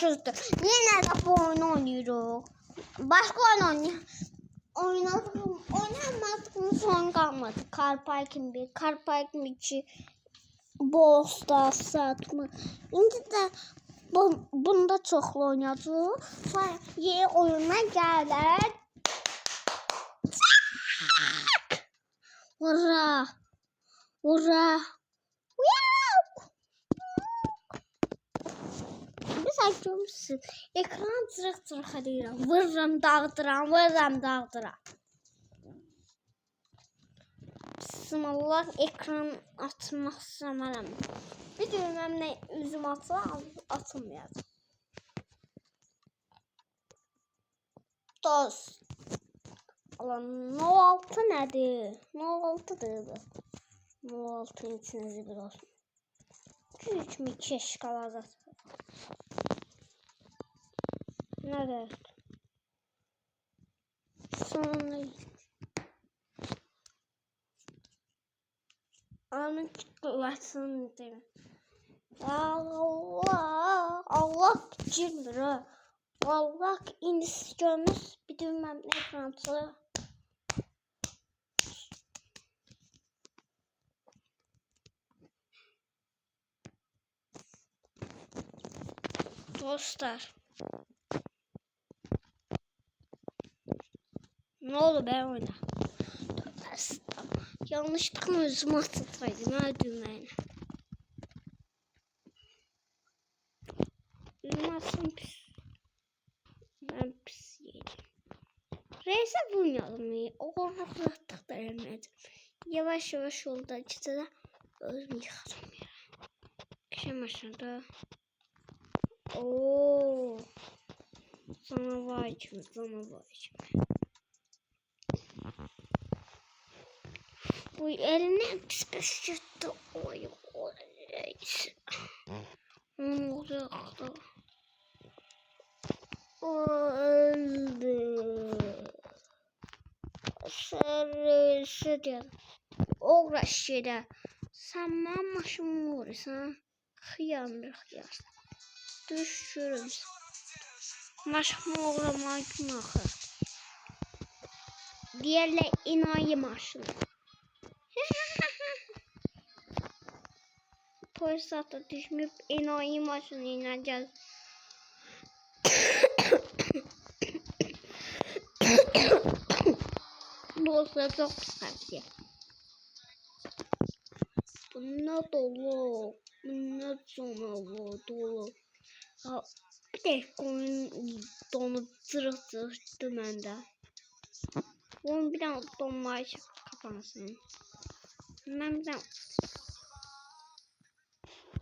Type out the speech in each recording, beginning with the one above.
başladı. Yine de bu oyunu oynuyoruz. Başka oyun oynamadık son kalmadı. Car Parking 1, Car Parking 2, Brawl Stars satma. İndi de bunda çoxlu oynayacağıq. Sonra yeni oyuna gəlir. Ura! Ura! Mesela görmüşsün. Ekran cırıq-cırıq edirəm. Vururam, dağıdıram. Bismillah, ekran açmaq istəmirəm. Bir düymemlə üzüm atılmayacaq. Dost. Allah, 06 nədir? 06'dır bu. 06'ın içinizi bir olsun. 2 şkalazat. Nədir? Sonra anın kuvvetini deyim. Allah girmir ha. Allah indi görmüş bir düyməm ekrançı. Dostlar. Ne oldu be oyna? Yanlışlıkla özümü atıtaydım ha düğmeni. Düğme atsam pis. Ben pis yedim. Reise vurmayalım. O rahatlık da yemedim. Yavaş yavaş yolda çıktı da özümü yıkadım ya. Akşam aşağıda. Ooo. Sana vay kimi. Bu eline pis çıktı. Oy. Ne olacaktı? O öldü. Sarısı diyor. Uğraş yere. Sen benim başımı vurursan. Hıyar. Düşürüm. Başımı uğramak mı axı? Diğerle inayi maşını. Polis hatta düşmüp inayi maşını ineceğiz. Dostlar çok sıkıntı. Bunlar dolu. Bunlar canavar dolu. Bir de oyun donup cırıq-cırıq məndə. Oyun bir dənə donmayı kapansın. Mən bir dənə...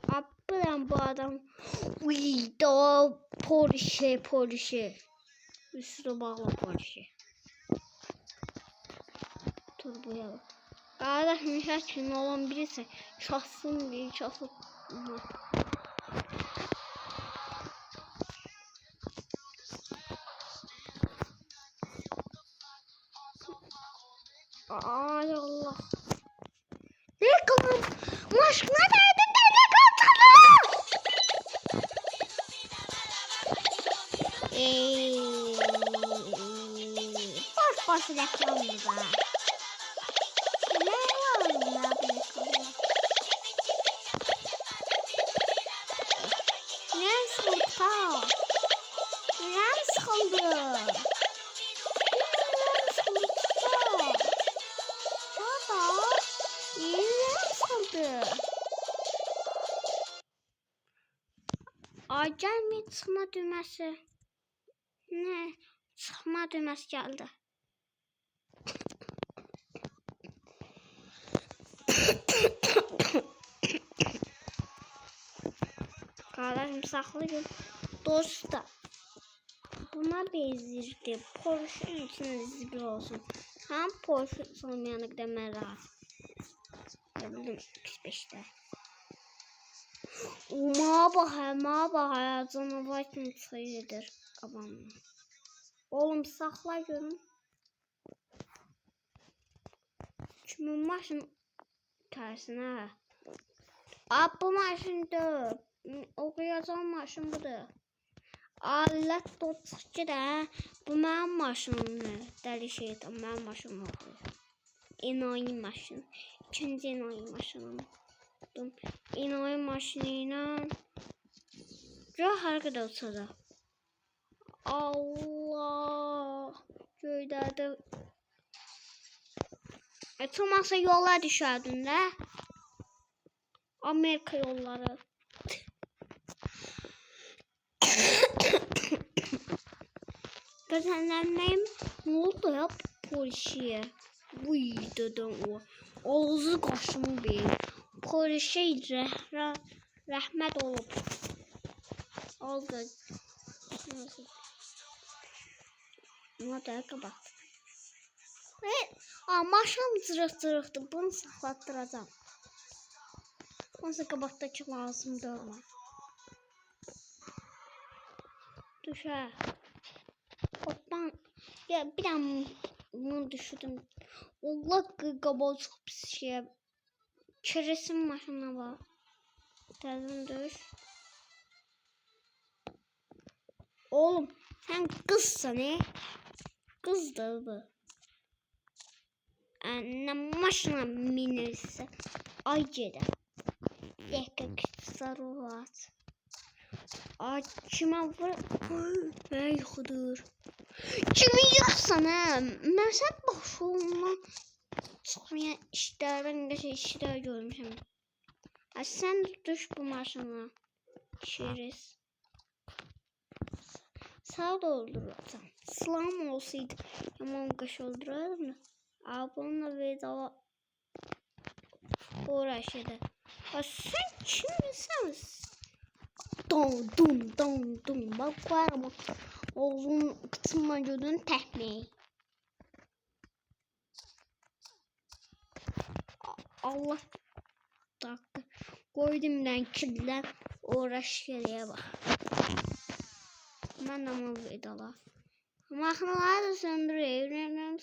Ablam bu adam... Uy da Porsche. Üstü bağlı Porsche. Turboya bak. Qardaşım hər kim olan birisi çalsın bir çalsın. Ay Allah. Ne kılım? Maşkına değdi beni kaçalım. Boş reklam mı var? Ne var ya bu reklamda? Ne sıkıldı? Ne sıkıldı? Ay gelmedi çıxma düğməsi. Ne? Çıxma düğməsi geldi. Kardeşim saxlayın. Dostlar. Buna benzirdi. Porsche'nin içine zibil olsun. Hem Porsche olmayana qədər mən rahat. Bildim 35'te. Ma bax, canavar kimi çıxır qabağımdan. Oğlum saxla görün. Kimin maşın tərsinə? Bu maşın deyil. Oxuyacağım maşın budur. Alət tutdu da. Bu mənim maşınımdır. Dəli şeytan mənim maşınım oldu. Enayi maşın. İkinci enayi maşınım. Enayi maşınıyla hareket olsa da. Allah. Göydədi. Tutmasa yollar düşərdin də. Amerika yolları. Geçenlerdeyim. Ne oldu ya polisiye? Bu videodan o. Ağzı kaşımı bir. Polisiye rahmet olup. Oldu. Buna da kapat. Maşam cırıq-cırıqdır. Bunu saxlatdıracağım. Nasıl qabaqdakı lazımdır ona. Düşər. Hoppan. Ya bir an bunu düşürdüm. Allah qabaq çox pis şey. Keresin maşına var. Təzən düş. Oğlum sen kızsan Kızdır bu. Anne maşına minirse. Ay gedəm. Yekək sarıvat. Ay kime vur? Ay xudur. Kimi yaxsan Mən sən başımdan çıxmayan işlərdən işlər görmüşəm. Sən düş bu maşına. Şeriz. Sağ dolduracağım. Slam olsaydı yaman qaş öldürərdim. Bununla vedala uğraşırdı. Sen kimsən? Dum. Bak var ama oğlum kısmına gördüğün tekmeyi. Allah dakika. Koydum ben kirler uğraşırıya bak. Ben ama vedala. Mahnıları da söndürüyor.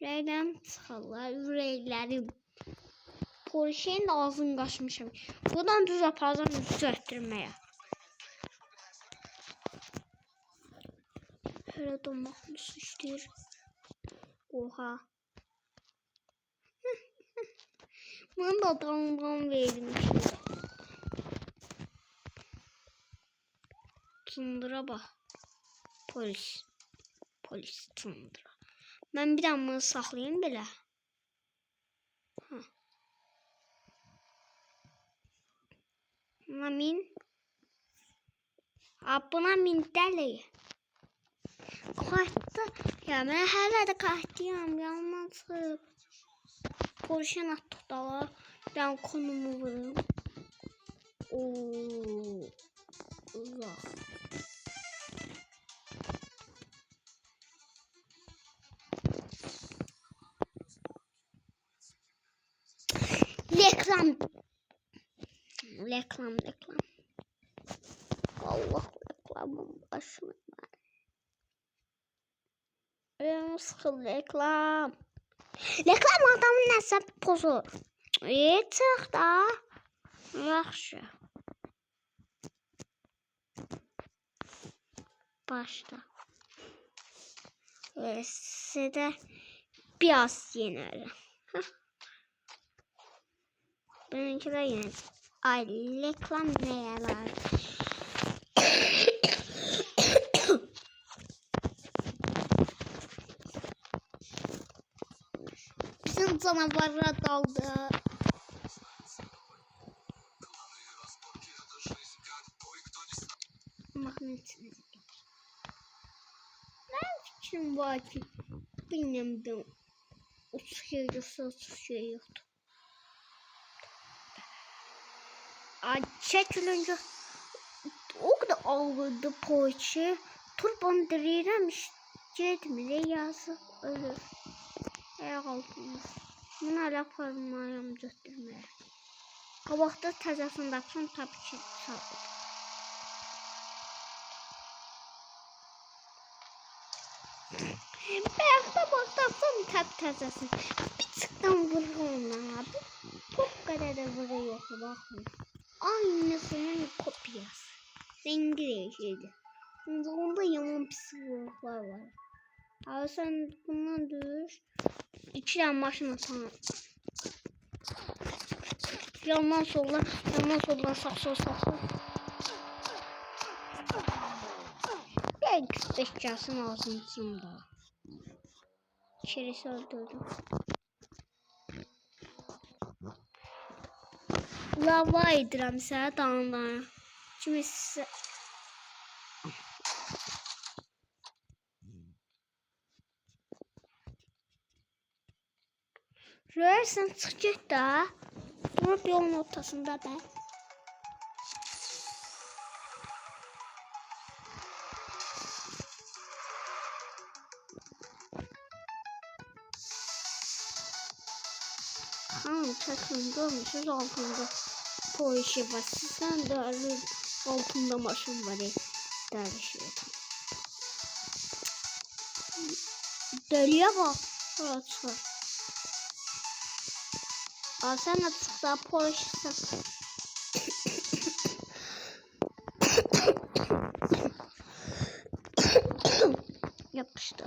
Yüreğden çıxarlar. Yüreğlərim. Polişeyin de ağzını qaşmışım. Buradan düz aparacağım düzəltdirməyə. Hələ donmaq nasıl işləyir? Oha. Bunu da damdan verilmişim. Tındıra bax. Polis tındıra. Mən bir daha bunu saxlayayım belə. Buna min. Buna min dəli. Qayıtdı. Ya mən hələ də qayıtdıyam. Yalnız polişin atdıq da var. Ben konumu vururum. Allah. Reklam. Allah reklamın başına. Sıkıl reklam. Reklam adamın nəsə pozur. Çıx da. Yaxşı. Başla. Size biraz yenerim. Benimkiler yenerim. Ay reklam neler? Bütün canavarlar daldı. Magnetini. Ben fikrim var ki bilmem o şey yoktu. Çekilince o kadar ağırdı poğaça. Turban direğirmiş. Getmir yazık ölür. Ayak altında. Bunu hala parmağım götürmeye. Qabaqda təzəsini tapsam tabii ki sağladı. Bayaqda baxsam tabii təzəsini. Bir çıqdan vurur ona abi. Çok kadar da vuruyor bakın. Aynısının kopyası. Rengi değişirdi. Onda yaman psikologlar var. Abi sen bundan düş. 2 tane maşın atan. Yandan soldan sağ sol. Bir kıstışcasın ağzında. İçerisi öldürdüm. Lava edirəm sənə dağından. Kimisi Röyərsən çıx get də. Durub yolun ortasında bə. Hanım çəkin görmüşsünüz altında polisi var. Sizdən də altında maşın var. Dərişir. Deliye bak. Orada çıkar. Aa, sen de çık da polisisin. Yapıştı.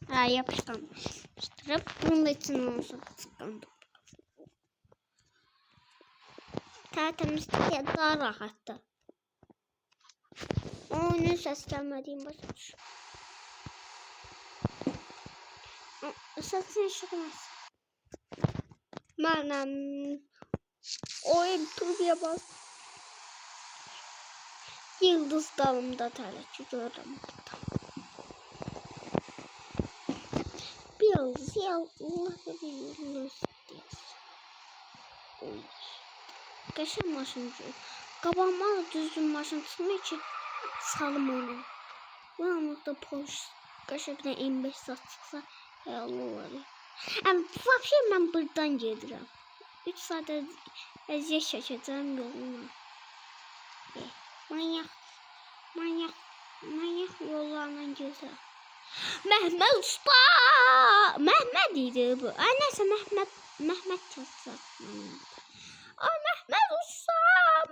Ha yapıştırıp bunun da içine olsun tıkandım. Tertemiz diye daha rahattı. Onun ses gelmediğim başa düşüyor. Sakın çıkmaz. Manam oyun turbiye bas. Yıldız dalımda terletçiyorum. Bir yıldız bir yıldız diye. Geçen maşıncı. Qabağıma düzgün maşın tutmaq için salım onu. Bu anlıqda polis qəşəngdən M5 sat çıxsa həyalı olar. Vəbşə mən buradan gedirəm. 3 saatə əziyyət çəkəcəm yoluna. Manyak yollarla gedirəm. Məhməd usta! Məhməd idi bu. Ay nəsə Məhməd çatsa. Ay Məhməd usta!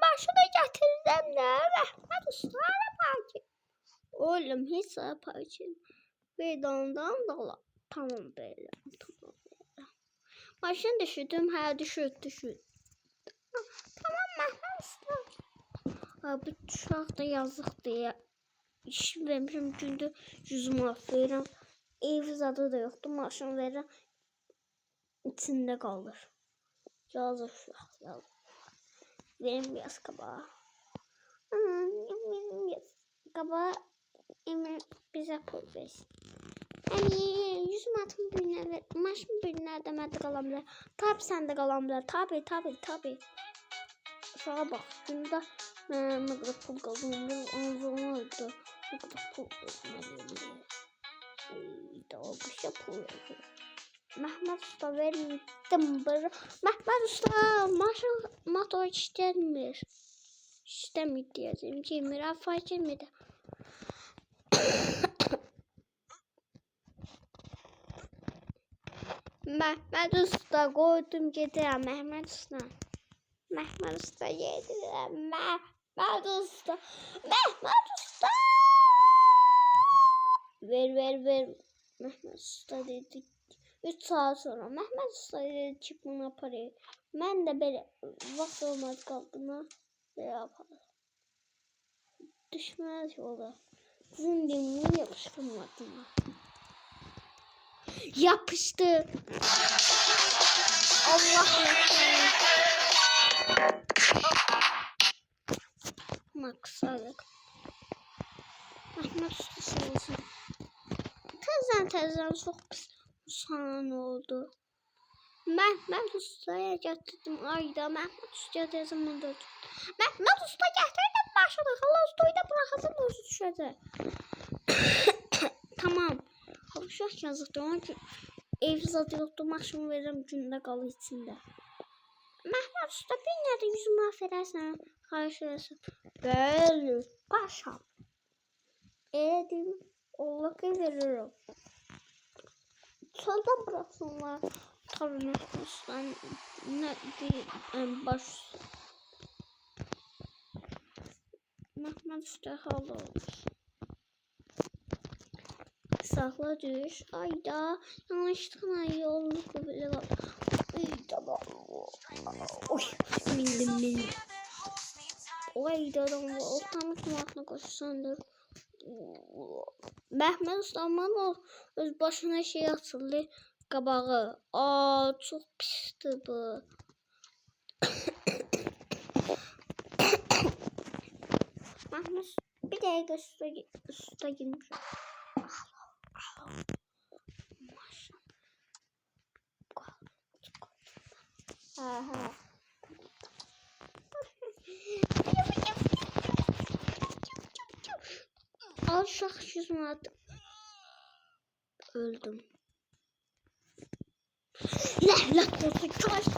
Başını gətirdim də. Məhməd usta parçı. Oğlum hiç parçı. Bedandan da tamam böyle. Başını düşürdüm. Ha düşür. Tamam Məhməd usta. Bu uşaq da yazıq diye. İşim vermişim gündə 100 manat verirəm. Ev zadı da yoxdur. Maşın verirəm. İçində qalır. Yazıq uşaq. Verim biraz qabağa. Qabağa Emir bizə pul versin. 100 manatın birinə ver. Maşın birinə demədə qala bilər. Tabi səndə qala bilər. Tabi. Uşağa bax. Gündə ne kadar pul kazandım. Anzolmadı. Ne kadar pul kazandım. Daha bir şey pul yazıyor. Məhməd usta verdim. Məhməd usta motor işləmir. İşləmir deyəcəm. Cemir fark etmədi. Məhməd usta qoydum gedirəm. Məhməd usta gedirəm. Məhməd usta. Ver. Məhməd usta dedi. 3 saat sonra Məhməd usta dedi çık buna parayı. Mən də belə vaxt olmaz qaldığına belə yaparım. Düşməz yola. Sizin demin yapıştırmadım. Yapıştı. Allah Maksadık. Məhməd usta sağ olsun. Təzən çox pis usan oldu. Məhməd ustaya gətirdim ayda. Məhməd ustaya dedim bunu. Məhməd usta gətirdim başını. Hala ustayı da bırakasın bozu düşəcək. Tamam. Uşaq yazıqdır. Onun ki ev zadı yoxdur. Maşın verirəm gündə qalı içində. Məhməd usta bir nədə 100 manat verərsən. Xahiş edərsən. Bəli. Paşam. Edim. Allah ki veririm. Çöldən bıraksınlar. Tabii ustan ne diyeyim baş. Məhməd Usta hal olur. Sağla düş. Ayda yanlışlıkla yolluk bile var. Ayda oy mindim. Ayda adam ortamı koşsandır. Məhməd Usta aman öz başına şey atıldı. Qabağı. Aa çok pisdir bu. Məhməd bir dəqiqə usta girmiş. Aha. Al şax 100 manat. Öldüm. Lanet olsun.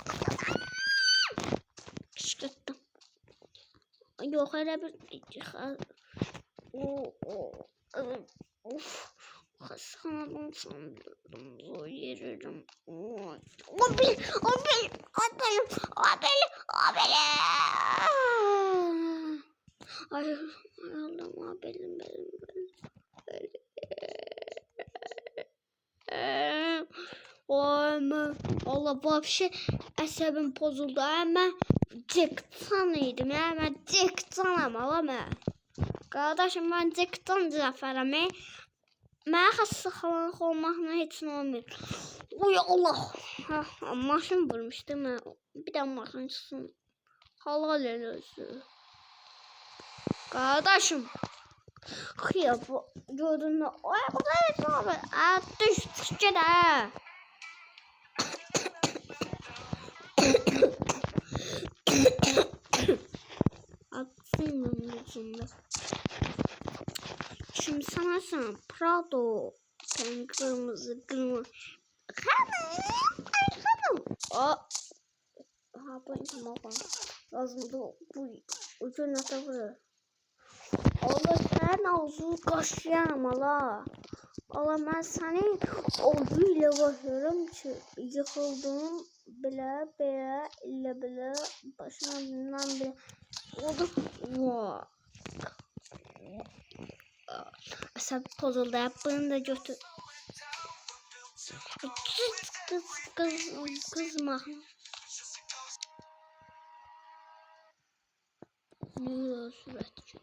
Kışkırttım. Yok hele bir... Of. Hasan'dan sandım. Zor yerim. O benim. Ay Allah'ım benim. Allah вообще əsəbim pozuldu. Mən Jackson idim. Mən Jacksonam ama. Qardaşım mən Jackson zəfərəm. Mənə xəstəxanalıq olmaqla heç nə olmuyor. Uy Allah. Maşın vurmuşdu mən. Bir də maşın çıxsın. Halal el özü. Qardaşım. Xiyab gördün mü? Ay bu da heç nə olmuyor. Düş gedə. Atsın ucunda. Şimdi sana Prado. Sen kırmızı. Hanım. Ha bu insan lazımdı bu ucuna da Allah sen ağzını kaşıyam Allah. Allah ben seni ağzıyla bakıyorum ki yıkıldım bile başından bile oldu. Asap pozuldu bunu da götür. Kızma. Ne suratçı.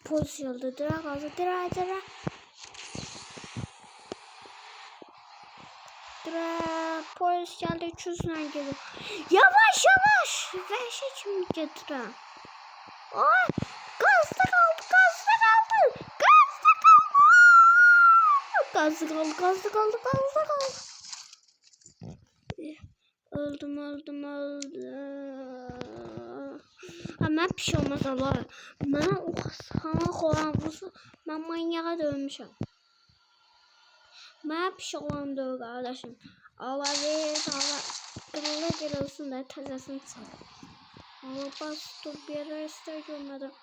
Polis yolda dira. Polis geldi 300'le geliyor. Yavaş. Vəhşi kimi getirəm. Ay gazda kaldı. Öldüm. Mən bir şey olmaz Allah. Mən o xana xoran vursa mən manyağa dönmüşəm. Mən bir şey olan deyil qardaşım. Allah verir, Allah qırıla gəlsin də təzəsini çıxar. Allah bas dur bir yerə istər görmədən.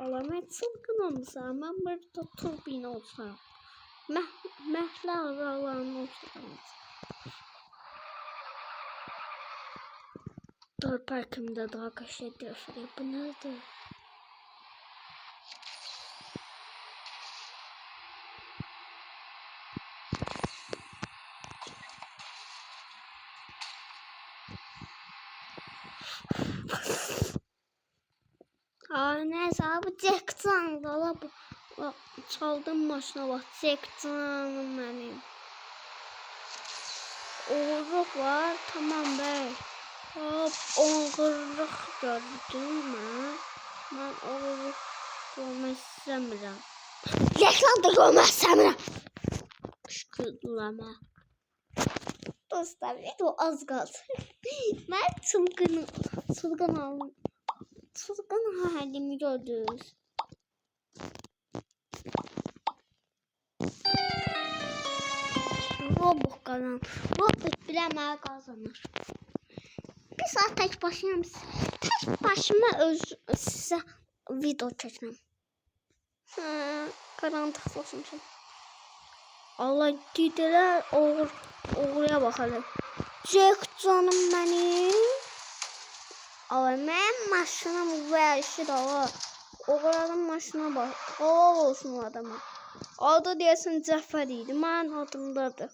Allah mən çılgın olmuşam. Mən burada turbina olsam. Məhlə ağalarını olsam. Dur parkımda daha kaç ediyor. Bu nerede? Neyse abi Jackson valla bak çaldım maşına bak Jackson'ım benim. Oğurluk var tamam bey. Hop oğurluk gördüm mü? Ben oğurluk görmek istemiyorum. Jackson da görmek istemiyorum. Şükürleme. Dostlar video az kaldı. Ben çılgın aldım. Çılgın halimi gördünüz. Robux kazan. Robux biləmə kazanır. Bir saat tek başıma size video çəkməm. Karanlık olsun. Allah dedilər oğruya bakalım. Jack canım benim. Ama benim maşınım verişi de var. O kadar maşına bak. Hava olsun o adama. Adı diyesin Cafer idi. Mənim adımdadır.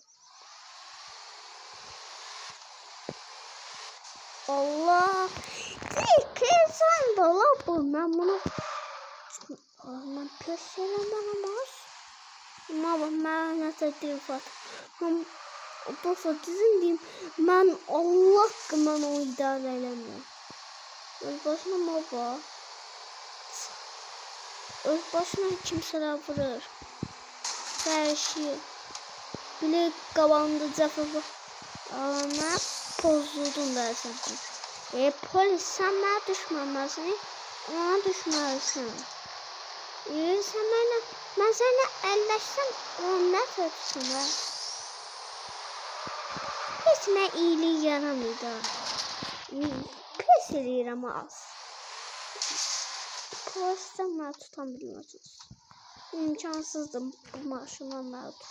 Allah. Kırsan da la bu. Ben bunu... Ben pes eləmənəməz. Ama ben nəsə deyifat. Bu satizm diyeyim. Ben Allah qıman o idarə eləmirəm. Öz başına baba. Öz başına kimseler vurur. Her şey. Bile kabandı cafı. Ama bozuldun dersen. Polis sen bana düşmanlasın. Ona düşmanlasın. Sen ben seninle elleşsem onu ne tutsun ben? Hiç ne iyiliği yaramıydı. Pes ediyorum az. Polis'ten bana tutamıyorsunuz. İmkansızdım bu maşından tut.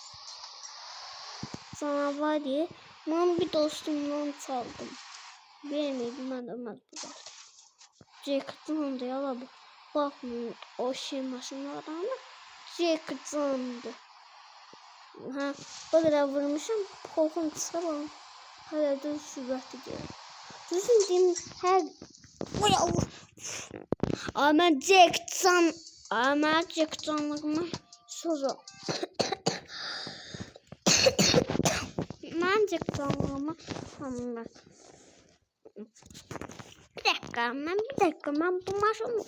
Sana var diye ben bir dostumdan çaldım. Beğenmedim ben Ömer burada. Jack'ın da yala bu. Bakmıyorum o şey maşınlardan ama Jack'ındı. Ha, bu kadar vurmuşum. Korkum çıkarım. Hala da süratli gelir. Düzün diyeyim her... Vay Allah. Ama Jack'ınlığımı soru. Ben Jack'ınlığımı anlar. Bir dakika ben bu maşını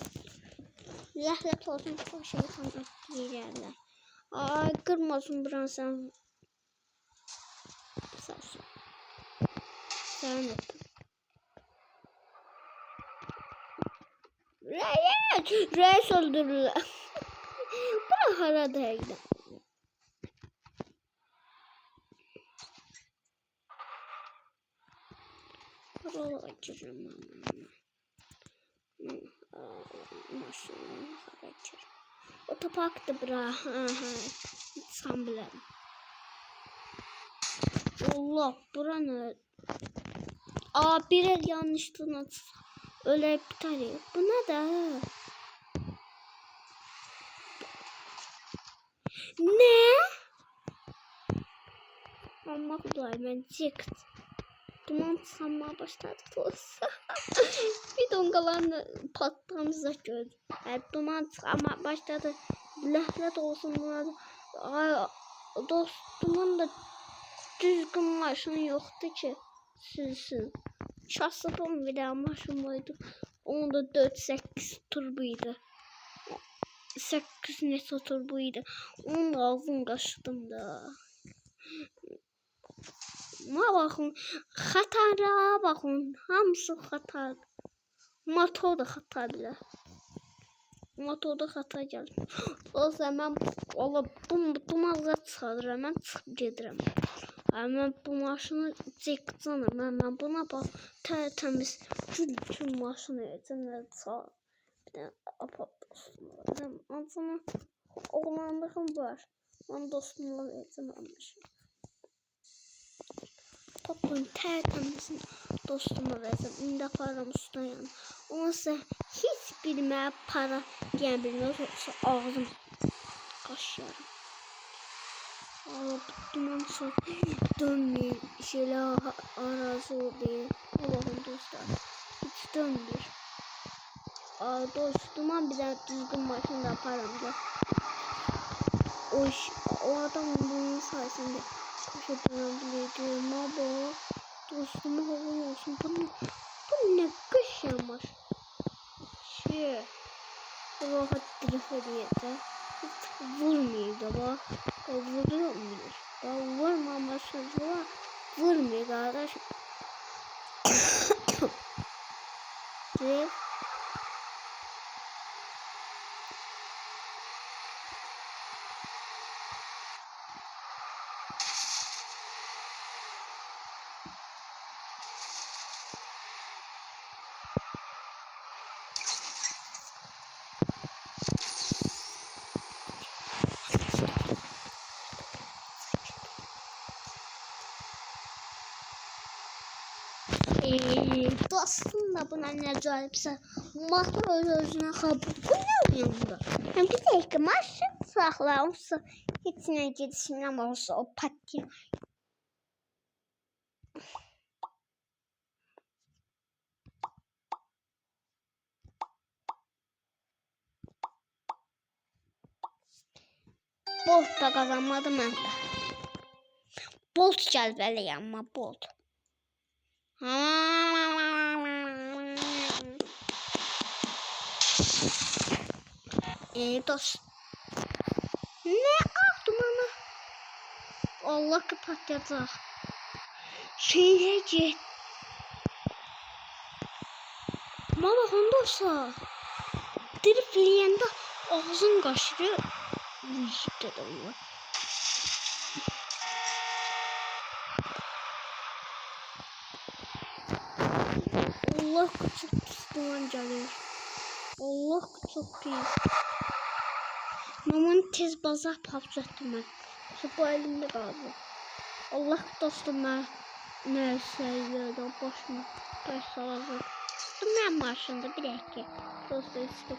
lanet olsun çok şey sanırım yerler. Ay kırmasın buran sen. Sarsın. Sen yapın. Reis öldürürler. Bırak harada gidelim. Paralı açacağım. Maşallah açacağım. Otoparkta bırak. Sen bilerim. Allah buranı. Bir el yanlışlığına öyle iptal et. Bu ne de? Ne? Ama kulay ben çıktı. Duman sanmaya başladı olsa. Bir dongalarını patlamıza gördüm. Duman sanmaya başladı. Lanet olsun buna. Dostumun da düzgün maşını yoktu ki. Sürsün. Çasıpım bir daha maşın vardı. Onda 4-8 turbuydu. 8 neto turbuydu. Onun da ağzını kaşıdım da. Ma bakın. Hatara bakın. Hamısı hatar. Motor da hatar bile. Motorda hata geldi. O zaman bu mağaza çıxarıram. Mən çıxıb gedirəm. Mən bu maşını çəkəcəm. Mən buna bax tərtəmiz gül maşını edəcəm. Bir dənə apap dostum. Ancaq oğlanlığım var. Mən dostumla edəcəm maşını. Topun tertemizin dostuma verdim. İndi aparam ustayan. Onsa hiç bilmeye para diyen bilmiyor. Yoksa ağzım kaşıyorum. Duman sonra dönmeyin. Şeyler arazi oluyor. Allah'ım dostlar. Hiç dönmüyor. Duman bir de düzgün maşını da yaparım da. O adam bunun sayesinde koşabiliyorum ama dostuma hava olsun. Bu ne kış yağmur. Rahat drift ediyor. Vurmuyor da bak. Vuruyor mu? Vurmaması var. Vurmuyor kardeşim. Drift. Dostum da buna ne cəlbsə, motor özünə xabır qoyuyor. Hem bir dakika maşın saxlanırsa, heç nə gedişimdən olsa o patiyə. Bolt da qazanmadı mən də. Bolt gəlbəli amma bolt. Dost. Ne yaptım ana? Allah kapatacak. Şeye git. Ama bakın dostlar. Driftleyende ağzın kaşırı. Dedim var. Allah çok pis geliyor. Allah çok pis. Mamam tez bazar paplattım ben. Bu elimde kaldı. Allah dostum ben. Neyse ya başıma taş salazım. Ben marşında bir dakika. Dostum işte.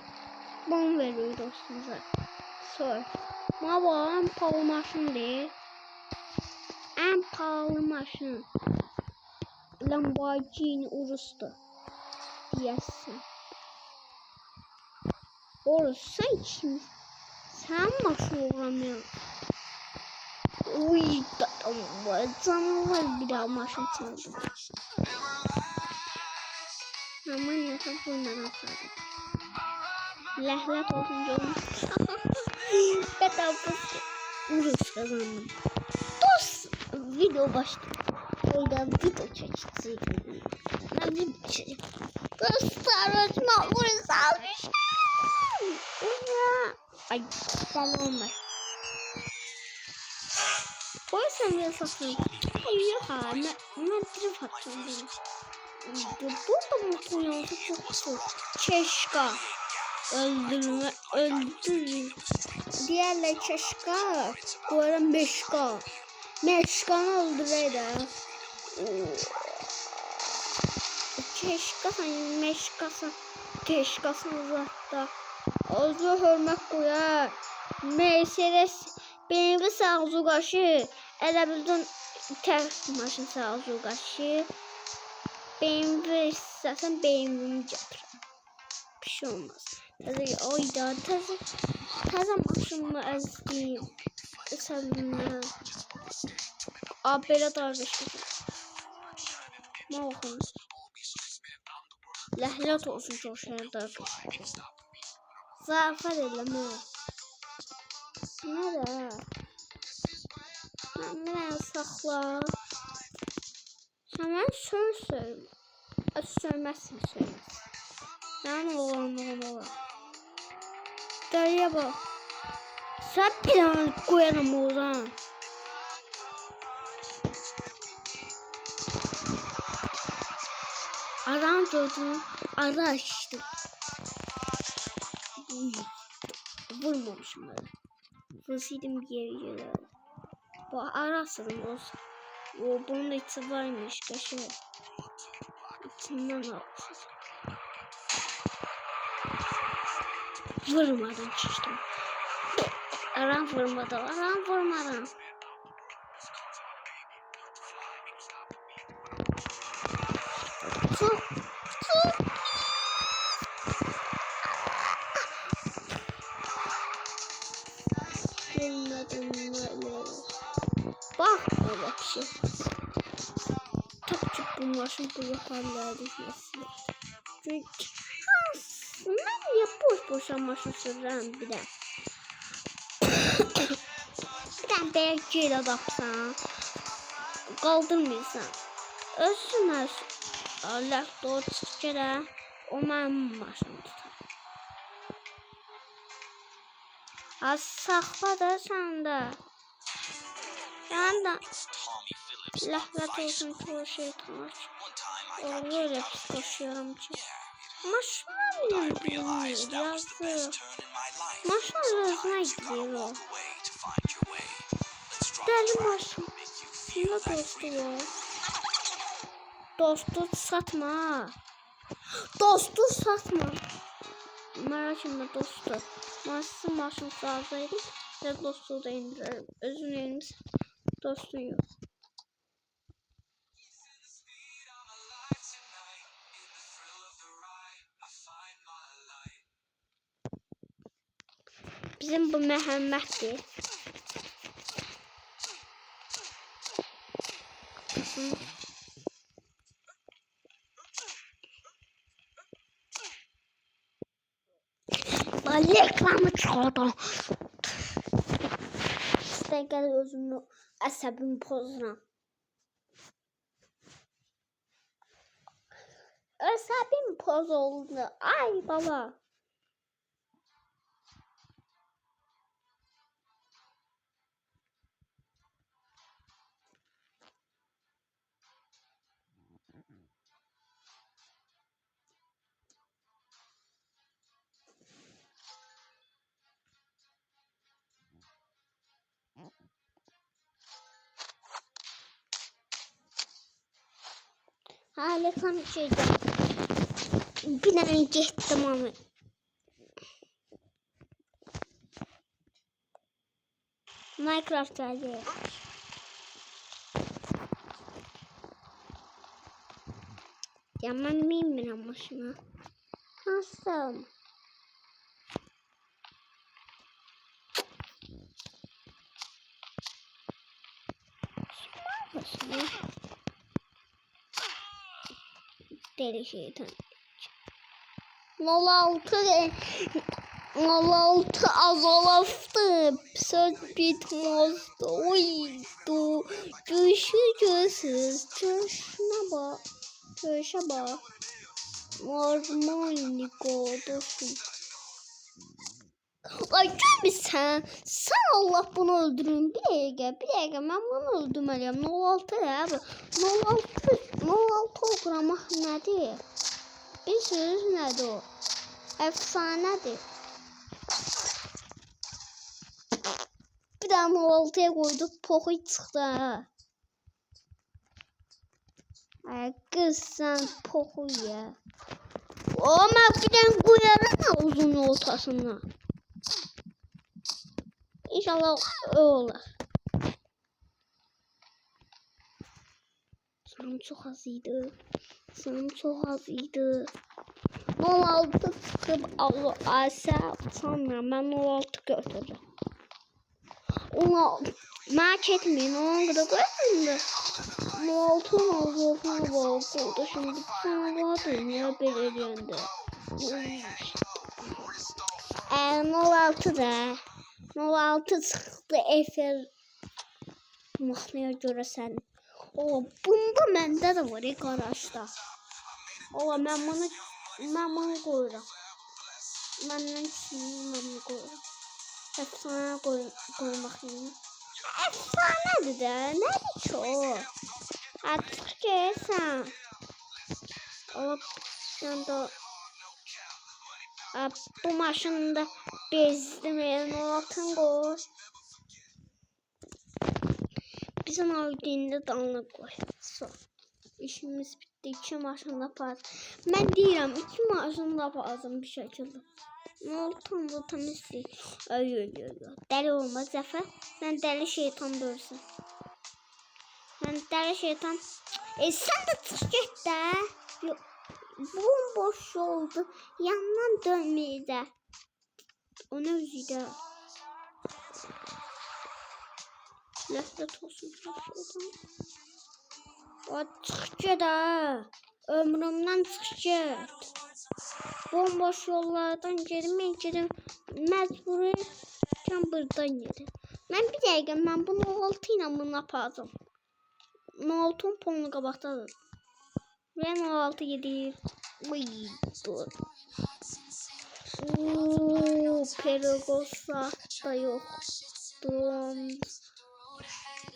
Bana veriyor dostumuza. Sor. Ama en pahalı maşın değil. En pahalı maşın. Lamborghini Urus'tu. Diyesin. Orası sen kim? Sen maşın uğramıyorsun. Uy canavar bir daha maşın çaldı. Aman yasak bundan aşağıda. Ləhlat olsun canım. Bedavası. Urus kazandım. Dost video başladı. Orada video çekeceğim. Ben video çekeceğim. Dostlar özüme Urus almışım. Ay ben olmaz. Koysam ya sakın. Hayır ha ben trip atacağım benim. Burada mı koyuyorsun çok çok. Çeşka. Öldürme öldür. Diğerle çeşka. Koyalım meşka. Meşkanı öldüreydi. Çeşka sen meşkası. Çeşkası uzakta. Ağzı hörmək qoyar. Mercedes BMW sağzu qaşı. Elə bildim ters maşın sağzu qaşı. BMW istəsən BMW-mi gətirəm. Bir şey olmaz. Oyda təzə maşınımı əzdiyim. Səndən. Belə darbeşmişim. Nə oxun? Ləhlat olsun çox şeyə darbeşmişim. Zarfat eleme. Nere? Ben sakla. Sen söyleme. Söylemezsin söylemez. Ben oğlan. Dayıya bak. Sen bir tane koyalım oradan. Adam gördüm. Ara açtım. Vurmamışım ben. Vırsaydım geri. Bu arasın olsun. Bunun da içi varmış kaşı. İçinden alsın. Vurmadan çıktım. Aram vurmadan. Çok. Bak öyle bir şey. Tabii bu maşın bu yaparlardı mesela. Çünkü ben ya boş maşın sürürüm bir de. Bir tane belgeyle baksan. Kaldırmıyorsan. Özsün. Allah doğru çıkacak. O benim maşın tutar. Az sakla da sen de. Ben de ləhlat olsun çoğu şeytanlar. Öyle pis koşuyorum ki. Maşına bile bilmiyor. Yazdı. Maşın özüne gidiyor o. Deli maşın. Şimdi dostu var. Dostu satma. Dostu satma. Merak etme dostu. Masası masum sağlayayım. Ve dostu da indirelim. Özün elimiz dostun yok. Bizim bu Mehmet'ti. Reklamı çaldı. İşte gel özümü əsəbimi pozuna. Əsəbim poz oldu. Ay baba. Reklam şeydi. Bir tane gittim ama. Minecraft geldi. Ya ben bilmiyorum ama şuna. Nasıl? Nasıl? Deli şeytan. 06 azalaftı. Söz bitmezdi. Oydu. Görüşeceğiz. Görüşüne bak. Görüşe bak. Harmonika dostum. Ay görmüşsən. Sen Allah bunu öldürün. Bir dakika ben bunu öldürmeliyim. 06 ya bu. 06 okumak nedir? Bir söz nedir o? Efsanedir. Bir tane 06'ya koyduk. Poku çıktı ha. Ay kız sen poku ya. Ama bir tane koyarım uzun ortasına. İnşallah o olur. Sanırım çok azıydı. 16 çıkıp alsa sanmıyorum ben 16 götürürüm. Onu merak etmeyin ona kadar koyarım da. 16'ın azaltına bakıldı. Şimdi bir tane daha dünya belirlendi. 16 çıktı Efer. Mahnıya göre sen. Bunda məndə de var arkadaşlar. Ben bunu koyuram. Məndən bunu koyuram. Efsane koymaq yerine. Efsanedir de. Nədir ki o? Artıq gəlsən. Bu maşında bezdim. Altın koy. Bizim evde danla koy. İşimiz bitti. 2 maşında lazım. Ben deyirəm 2 maşında lazım bir şekilde. Altın da temizlik. Deli olmaz Zafer. Ben deli şeytan görürsən. Ben deli şeytan. Sen de çık git de. Bomboş oldu. Yandan dönmeyi de. O ne üzüldü. Lanet olsun. O çıkacak da. Ömrümden çıkacak. Bomboş yollardan girmeyeceğim. Mecburiyken buradan yedim. Ben bir dakika ben bunu 6 ile bunu yapardım. 16'ın ponunu qabaqdadır. Ben 16 7. Dur. Perigosa da yok.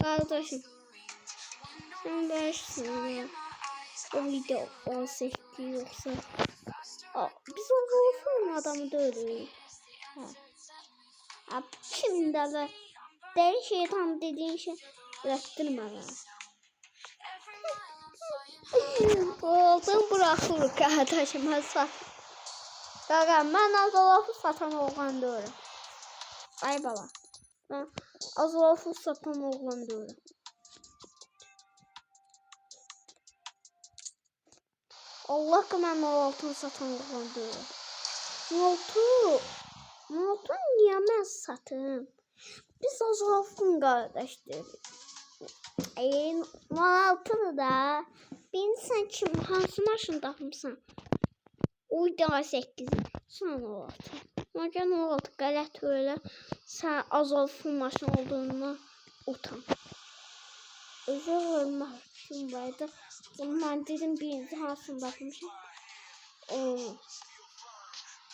Kardeşim. Sen dersin ya. O video 18 yoksa. Biz o Wolf'un adamı dövdük. Şimdi de deli şeytan dediğin şey ürettirme be. Oğlum bırakırıq qardaşım, mən sat. Qaqa, mən Azalofu satan oğlan deyirəm. Ay bala, mən Azalofu satan oğlan deyirəm. Allah ki, mən altını satan oğlan deyirəm. Altı niyə mən satım? Biz Azalofun qardaşlarıyıq. Altıdır da. Bilirsən kim, hansı maşın tapmışsan? Uyda 8. Sonra 16. Məgər 16 qələt öyle. Sən Azalofun maşın olduğunu utan. Özür ölmək üçün vardı. Mən dedim birinci hansını tapmışam.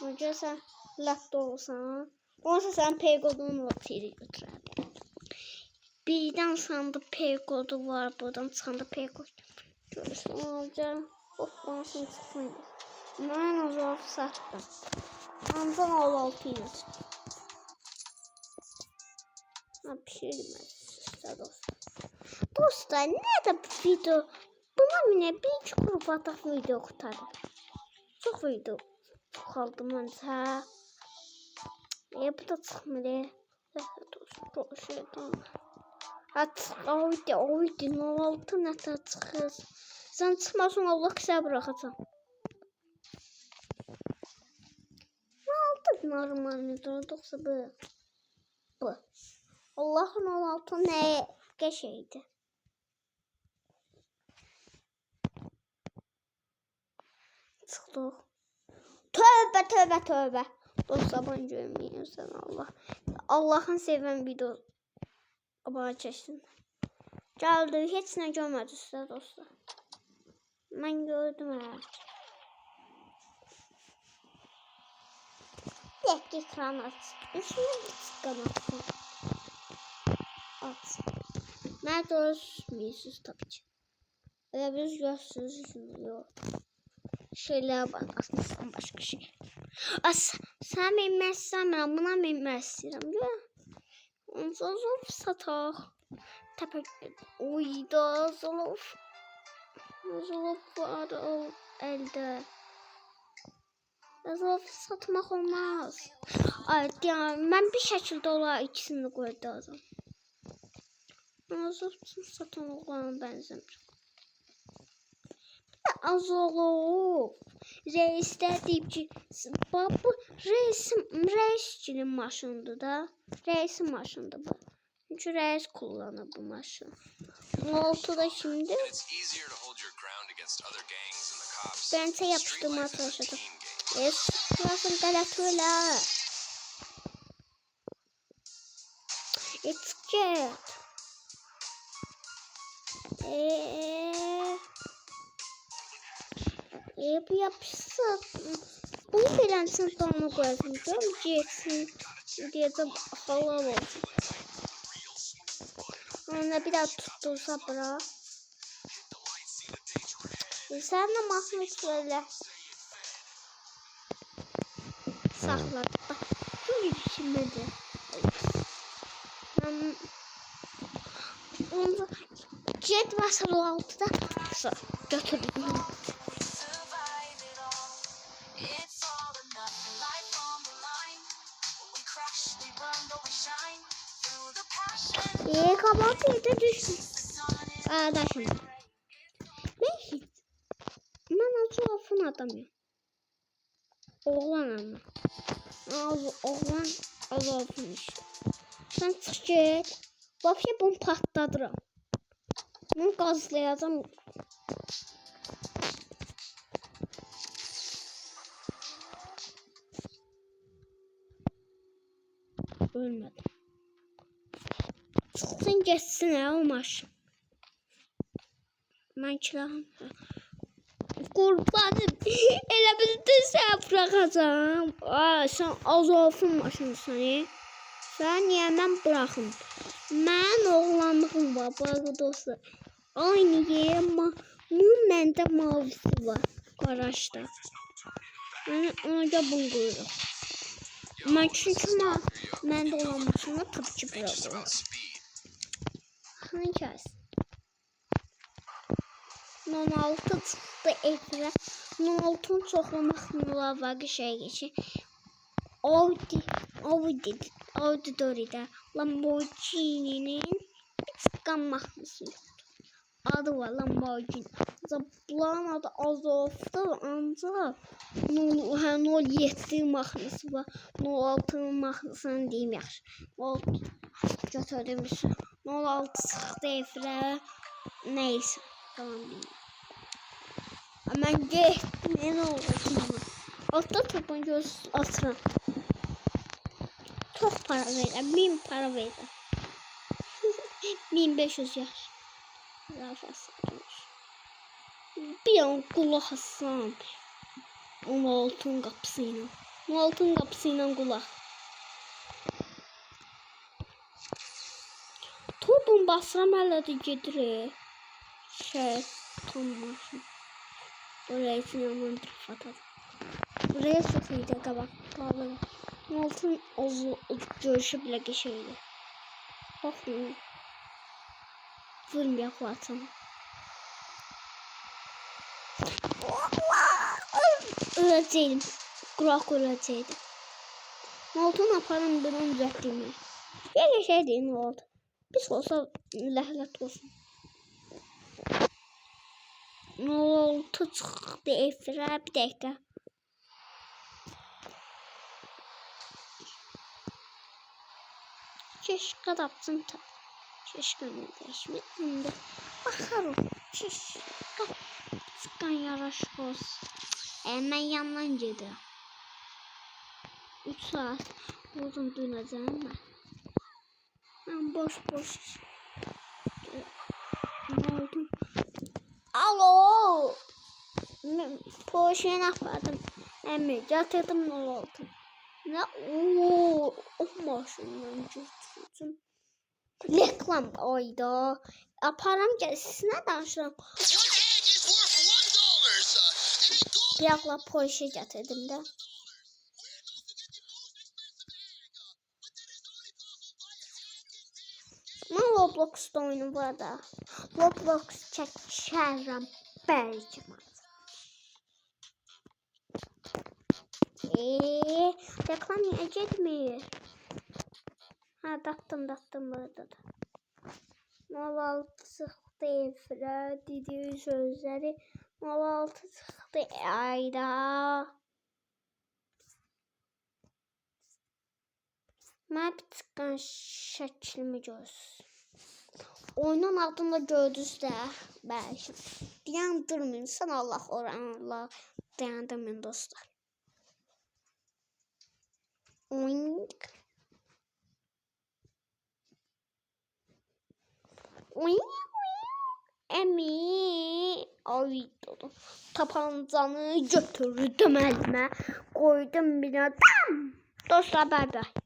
Məgər sən lat olsan. Oysa sən peykodunu latiri götürərdin. Birdən sanda peykodu var. Buradan çıxanda peykod. Görürsən, olacaq. Hoppansın çıxsın. Mən Azalofu satdım. Ancaq 16 ilə çıxdım. Pişirməz dostlar. Dostlar, nə də video? Buna minə bir-iki qrup ataq video qutarır. Çox video çıxaldım məncə. Bu da çıxmır. Çok şeytan. O video 16 nətə çıxır. Sən çıxmasın, Allah qısa bıraxacam. 16 normaldir, yoxsa bu. Allah'ın 16 nə qəşəydi. Çıxdıq. Tövbə. Dostlar, ben görməyirsən Allah. Allah'ın sevən video. Abone çəksin. Gəldi, heç nə görmədi sizə dostlar. Mən gördüm hə. Tek ekran aç. Üstüne ekran aç. Aç. Nerede olmuyorsunuz tabii ki. Öyle biz görsünüz şimdi yok. Şeyler bak aslında başka şey. Sen bilmezsen ben buna bilmezsem ya. Azalof satar. Tabii uydu Azalof. Azalof var elde. Azalof satmak olmaz. Evet yani ben bir şekilde ola ikisini koydum. Azalof satan oğlana benzemiyor. Azalof. Reisler deyip ki bu reisçinin maşınıdır da. Reisin maşınıdır bu. Çünkü reis kullanır bu maşını. 16'da şimdi. Ben yapıştırmaya çalıştım. Burasını galatıyla. It's good. Bu yapışsa bunu bilensin sonuna koyasın diyeceksin diye de halal olsun. Ona bir daha tuttursa bırak. Sen de Mahmut böyle sakladı. Böyle düşünmedi. Onu jet varsa o altıda götürdüm. Kabak yedi düştüm. Kardeşim. Ben Azalofun adamıyım. Oğlan ama. Oğlan Azalofun işte. Sen çık git. Vapşe bunu patladıram. Bunu gazlayacağım. Ölmedim. Çıksın geçsin ha o maşın. Ben kilahım. Qurbanım. Elə bildim sən bıraxacağım. Sən Azalofun maşınısan. Sən niyə mən bıraxım? Mən oğlanlığım var. Bax dostlar. Aynı yerim məndə mavisi var. Qarajda. Ona da bunu qoyuram. Mən çünki məndə olan maşınlar tabii ki bıraxıram. Hangi 16 çıxdı efirə. 16-nın çoxlamaq müvafiq şey geçir. Auditori'də Lamborghini'nin çıkan mahnısı adı var, Lamborghini. Bunların adı Azov'dur, ancaq 07 mahnısı var. 06'nın mahnısını deyim yaxşı. 06 götürdüm. 06 çıxdı efirə. Neyse, tamam bilmiyorum. Mən getdim, nə olacaq? Altta topun göz atıram. Çox para verirəm, 1000 para verirəm. 1500 yaş. Bir an qulaq assam 16'nın qapısıyla. 16'nın qapısıyla qulaq. Topun basıram, hələ də gedir. Tam maşın. Buraya için yaman traf atalım. Buraya çok iyiydi qabaq. Qalın. 16'nın görüşü belə geçeydi. Baxın. Vurmayaq vatanı. Öləcəydim. Quraq öləcəydim. 16'nın aparın bunu düzəltdiyimi. Bir şey deyim ne oldu. Pis olsa ləhələt olsun. 06 çıxdı efirə. Bir dəqiqə. Keşke tapsın tabi. Keşke ne değişmedi. Bakarım. Keşke çıkan yaraşık olsun. Mən yandan gedirəm. 3 saat buradan dönəcəm mən. Mən boş. Ne oldu? Alo. Poşeyə apardım. Əmi, yatırdım 06. Ne? Ooo. O maşından götürdüm. Reklam oydu. Aparam gəl. Sizinlə danışıram. Yakla Porsche getirdim de. Ben Roblox'da oyunu var da. Roblox çəkərəm belki. Reklam niye getmir? Ha, dattım burada da. 16 çıxdı efirə, dediği sözləri. 16 çıxdı ayda. Mən bir çıxan şəklimi görsün. Oyunun altında gördünüz də. Bəlkə. Dayandırmayın. Sən Allah oranla dayandırmayın dostlar. Oynadık. Əmi ay dedim. Tapancanı götürdüm əlimə. Qoydum bir adam. Dostlar, bay bay.